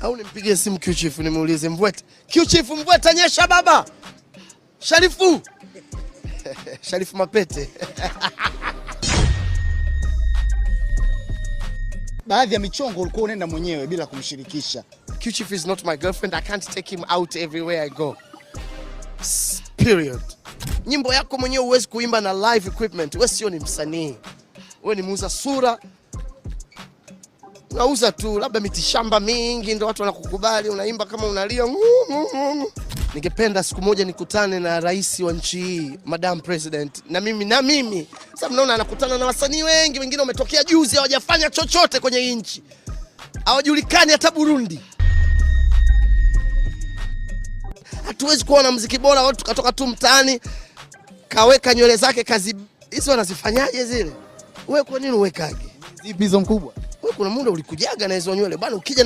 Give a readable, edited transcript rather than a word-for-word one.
Au nimpigie simu Q Chief nimuulize Mvweta. Q Chief Mvweta nyesha baba. Sharifu. Sharifu Mapete. Baadhi ya michongo ulikuwa unaenda mwenyewe bila kumshirikisha. Q Chief is not my girlfriend. I can't take him out everywhere I go. Period. Nyimbo yako mwenyewe huwezi kuimba na live equipment. Wewe sio ni msanii. Wewe ni muuza sura. Unauza tu labda mitishamba mingi ndio watu wanakukubali, unaimba kama unalia. Ningependa siku moja nikutane na rais wa nchi hii, Madam President. Na mimi. Sasa mnaona anakutana na wasanii wengi, wengine wametokea juzi hawajafanya chochote kwenye hii nchi. Hawajulikani hata Burundi. Hatuwezi kuwa na muziki bora watu tukatoka tu mtaani kaweka nywele zake kazi hizo wanazifanyaje zile? Wewe kwa nini uwekage? Zipi hizo mkubwa? Wewe kuna muda ulikujaga na hizo nywele bwana ukija